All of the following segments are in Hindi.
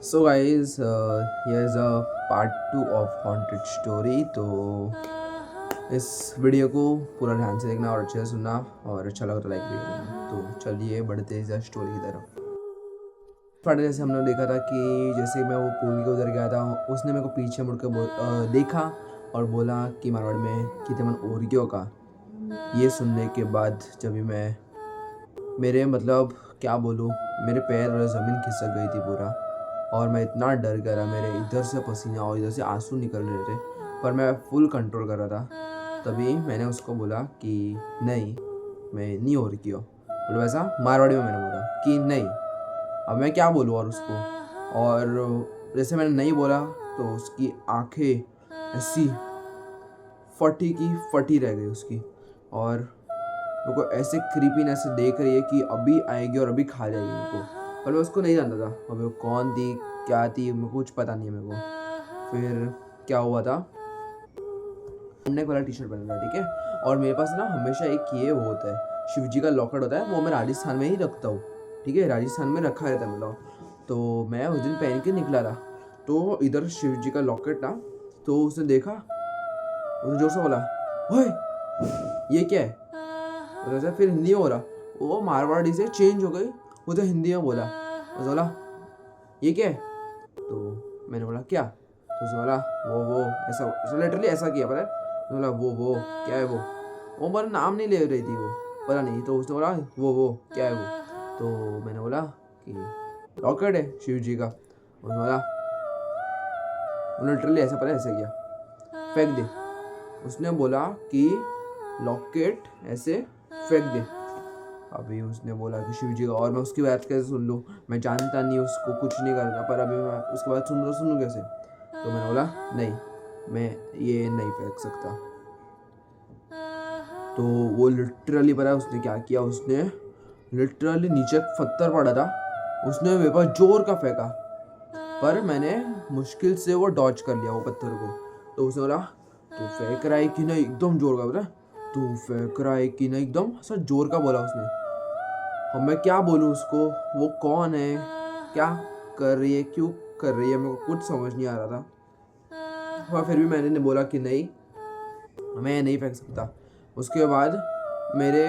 So guys here is a part 2 of haunted story. तो इस वीडियो को पूरा ध्यान से देखना और अच्छे से सुनना, और अच्छा लगा तो लाइक भी करना। तो चलिए बढ़ते हैं इस स्टोरी की तरफ। पहले जैसे हमने देखा था कि जैसे मैं वो पुल के उधर गया था, उसने मेरे को पीछे मुड़ के देखा और बोला कि मारवाड़ में कि तेमन और क्यों का। ये सुनने के बाद जब भी मैं मेरे मतलब क्या बोलूँ, मेरे पैर और ज़मीन खिसक गई थी पूरा, और मैं इतना डर गया, मेरे इधर से पसीना और इधर से आंसू निकल रहे थे, पर मैं फुल कंट्रोल कर रहा था। तभी मैंने उसको बोला कि नहीं, मैं नहीं हो रही हो, मतलब ऐसा मारवाड़ी में मैंने बोला कि नहीं। अब मैं क्या बोलूँ और उसको, और जैसे मैंने नहीं बोला तो उसकी आंखें ऐसी फटी की फटी रह गई उसकी, और मेरे को ऐसे क्रीपीनेस से देख रही है कि अभी आएगी और अभी खा जाएगी मेरे को। पर मैं उसको नहीं जानता था, अभी वो कौन थी क्या थी मेरे को कुछ पता नहीं है मेरे को। फिर क्या हुआ था, नेक वाला टी शर्ट पहना था, ठीक है। और मेरे पास ना हमेशा एक ये वो होता है, शिव जी का लॉकेट होता है, वो मैं राजस्थान में ही रखता हूँ, ठीक है, राजस्थान में रखा रहता है मतलब। तो मैं उस दिन पहन के निकला था, तो इधर शिव जी का लॉकेट था, तो उसने देखा, उसने जोर से बोला, ओए ये क्या है। और ऐसा फिर हिंदी में बोला, वो मारवाड़ी से चेंज हो गई, वो तो हिंदी में बोला। उसने बोला ये क्या है, तो मैंने बोला क्या, तो उसने बोला वो ऐसा लिटरली ऐसा किया, पता है। उसने बोला वो क्या है वो मेरा नाम नहीं ले रही थी वो, पता नहीं। तो उसने बोला वो क्या है वो, तो मैंने बोला कि लॉकेट है शिव जी का। उसने बोला, लिटरली ऐसा, पता है ऐसे किया, फेंक दे। उसने बोला कि लॉकेट ऐसे फेंक दे। अभी उसने बोला कि शिव जी का, और मैं उसकी बात कैसे सुन लूँ, मैं जानता नहीं उसको, कुछ नहीं करता, पर अभी मैं उसके बाद सुन लूँ कैसे। तो मैंने बोला नहीं, मैं ये नहीं फेंक सकता। तो वो लिटरली पता है उसने क्या किया, उसने लिटरली नीचे पत्थर पड़ा था, उसने मेरे पास जोर का फेंका, पर मैंने मुश्किल से वो डॉज कर लिया वो पत्थर को। तो उसने बोला तू फेंक रहा है कि नहीं, एकदम जोर का, पता, तू फेंक रहा है कि नहीं, एकदम ऐसा जोर का बोला उसने। अब मैं क्या बोलूँ उसको, वो कौन है, क्या कर रही है, क्यों कर रही है, मेरे को कुछ समझ नहीं आ रहा था। और फिर भी मैंने बोला कि नहीं, मैं नहीं फेंक सकता। उसके बाद मेरे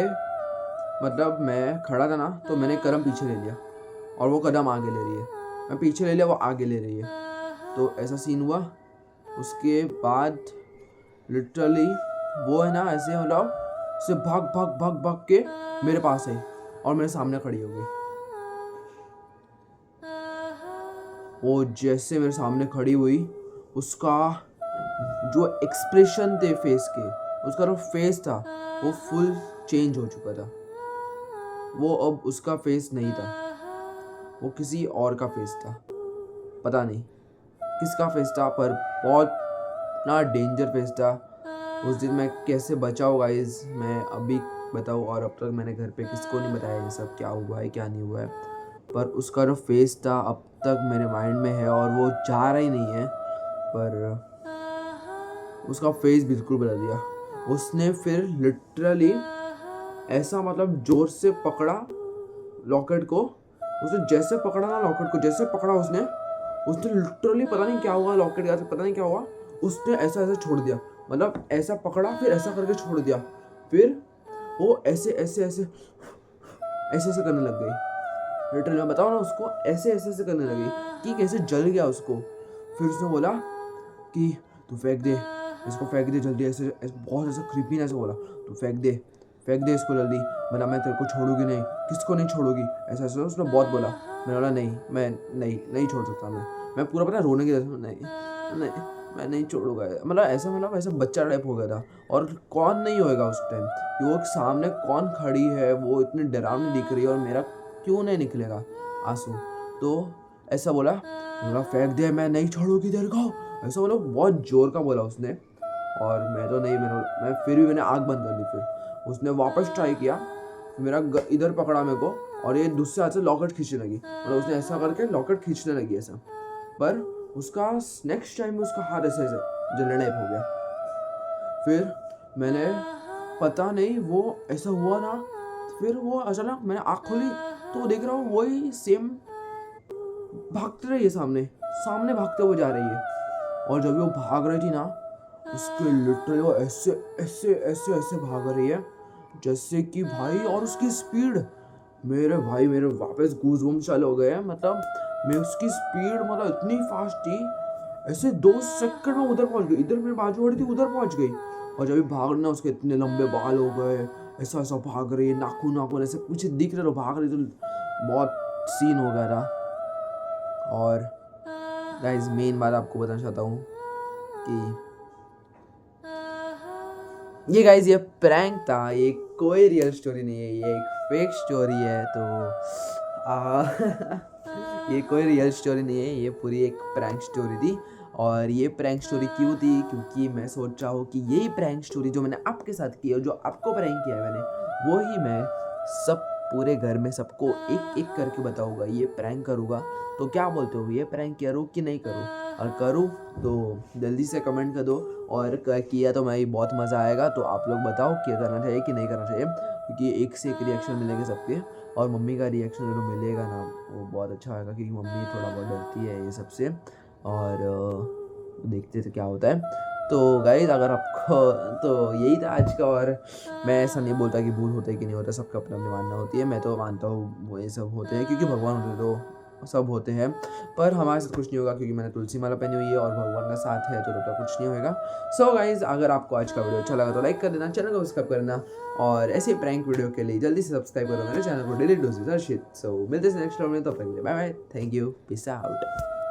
मतलब मैं खड़ा था ना, तो मैंने कदम पीछे ले लिया और वो कदम आगे ले रही है, मैं पीछे ले लिया, वो आगे ले रही है। तो ऐसा सीन हुआ। उसके बाद लिटरली वो है ना ऐसे मतलब से भाग भाग भाग भाग के मेरे पास आई और मेरे सामने खड़ी हो गई। वो जैसे मेरे सामने खड़ी हुई, उसका जो एक्सप्रेशन थे फेस के, उसका जो फेस था वो फुल चेंज हो चुका था। वो अब उसका फेस नहीं था, वो किसी और का फेस था, पता नहीं किसका फेस था, पर बहुत ना डेंजर फेस था। उस दिन मैं कैसे बचाऊँ गाइस, मैं अभी बताऊँ, और अब तक मैंने घर पे किसको नहीं बताया ये सब क्या हुआ है क्या नहीं हुआ है। पर उसका जो फेस था अब तक मेरे माइंड में है, और वो जा रहा ही नहीं है, पर उसका फेस बिल्कुल बदल दिया। उसने फिर लिटरली ऐसा मतलब जोर से पकड़ा लॉकेट को, उसने जैसे पकड़ा ना लॉकेट को, जैसे पकड़ा उसने उसने लिटरली पता नहीं क्या हुआ, लॉकेट का पता नहीं क्या हुआ, उसने ऐसा ऐसा छोड़ दिया, मतलब ऐसा पकड़ा फिर ऐसा करके छोड़ दिया, फिर वो ऐसे ऐसे ऐसे ऐसे ऐसे करने लग गई। लिटरली मैं बताऊँ ना, उसको ऐसे ऐसे ऐसे करने लगी कि कैसे जल गया उसको। फिर उसने बोला कि तू फेंक दे इसको, फेंक दे जल्दी, ऐसे बहुत ऐसा क्रीपी ऐसे बोला, तू फेंक दे इसको जल्दी, वरना मैं तेरे को छोड़ूंगी नहीं, किसको नहीं छोड़ूगी, ऐसा ऐसा उसने बहुत बोला। मैंने बोला नहीं, मैं नहीं छोड़ सकता, मैं पूरा पता रोने की तरह, नहीं मैं नहीं छोड़ूंगा, मतलब ऐसा बच्चा टाइप हो गया था। और कौन नहीं होएगा उस टाइम कि वो सामने कौन खड़ी है, वो इतनी डरावनी दिख रही है, और मेरा क्यों नहीं निकलेगा आंसू। तो ऐसा बोला फेंक दे, मैं नहीं छोड़ूंगी तेरे को, ऐसा बोला, बहुत जोर का बोला उसने। और मैं तो नहीं, मैं फिर भी मैंने आँख बंद कर दी। फिर उसने वापस ट्राई किया, मेरा इधर पकड़ा मेरे को, और ये दूसरे हाथ से लॉकेट खींचने लगी, मतलब उसने ऐसा करके लॉकेट खींचने लगी ऐसा, पर उसका नेक्स्ट टाइम में उसका हाथ ऐसे ऐसे जलने टाइप हो गया। फिर मैंने पता नहीं वो ऐसा हुआ ना, फिर वो अचानक मैंने आँख खोली तो देख रहा हूँ वही सेम भागते रही है, सामने सामने भागते हुए जा रही है। और जब वो भाग रही थी ना, उसके लिटरली वो ऐसे ऐसे ऐसे ऐसे भाग रही है जैसे कि भाई, और उसकी स्पीड, मेरे भाई मेरे वापस गूज़बम्स चालू हो गए हैं। मतलब मैं उसकी स्पीड मतलब इतनी फास्ट थी, ऐसे 2 सेकंड में उधर पहुंच गई, इधर मेरे बाजू वाली थी उधर पहुंच गई। और जब भी भागना, उसके इतने लंबे बाल हो गए, ऐसा ऐसा भाग रही है, नाखून नाखून ऐसे पीछे दिख रहे, तो भाग रही, तो बहुत सीन हो गया था। और गाइस मेन बात आपको बताना चाहता हूँ कि ये गाइस ये प्रैंक था, ये कोई रियल स्टोरी नहीं है, ये एक फेक स्टोरी है। तो ये कोई रियल स्टोरी नहीं है, ये पूरी एक प्रैंक स्टोरी थी। और ये प्रैंक स्टोरी क्यों थी, क्योंकि मैं सोच रहा हूँ कि यही प्रैंक स्टोरी जो मैंने आपके साथ की है, जो आपको प्रैंक किया है मैंने, वो ही मैं सब पूरे घर में सबको एक एक करके बताऊँगा, ये प्रैंक करूँगा। तो क्या बोलते हो, ये प्रैंक करूँ कि नहीं करूँ? और करूँ तो जल्दी से कमेंट कर दो, और किया तो मैं बहुत मज़ा आएगा। तो आप लोग बताओ क्या करना चाहिए कि नहीं करना चाहिए, क्योंकि एक से एक रिएक्शन मिलेंगे सबके। और मम्मी का रिएक्शन जो मिलेगा ना, वो बहुत अच्छा आएगा, क्योंकि मम्मी थोड़ा बहुत डरती है ये सबसे। और देखते थे क्या होता है। तो गाइस अगर आपको, तो यही था आज का। और मैं ऐसा नहीं बोलता कि भूल होता है कि नहीं होता, सबका अपना अपनी मानना होती है। मैं तो मानता हूँ वो ये सब होते हैं, क्योंकि भगवान होते तो सब होते हैं। पर हमारे साथ कुछ नहीं होगा, क्योंकि मैंने तुलसी माला पहनी हुई है और भगवान का साथ है, तो तब तक कुछ नहीं होगा। सो गाइज अगर आपको आज का वीडियो अच्छा लगा तो लाइक कर देना, चैनल को सब्सक्राइब करना, और ऐसे प्रैंक वीडियो के लिए जल्दी से सब्सक्राइब करो मेरे चैनल को, डेली डोजेस हर शिट। सो मिलते हैं नेक्स्ट वीडियो में, तब तक के लिए bye bye, thank you, peace out.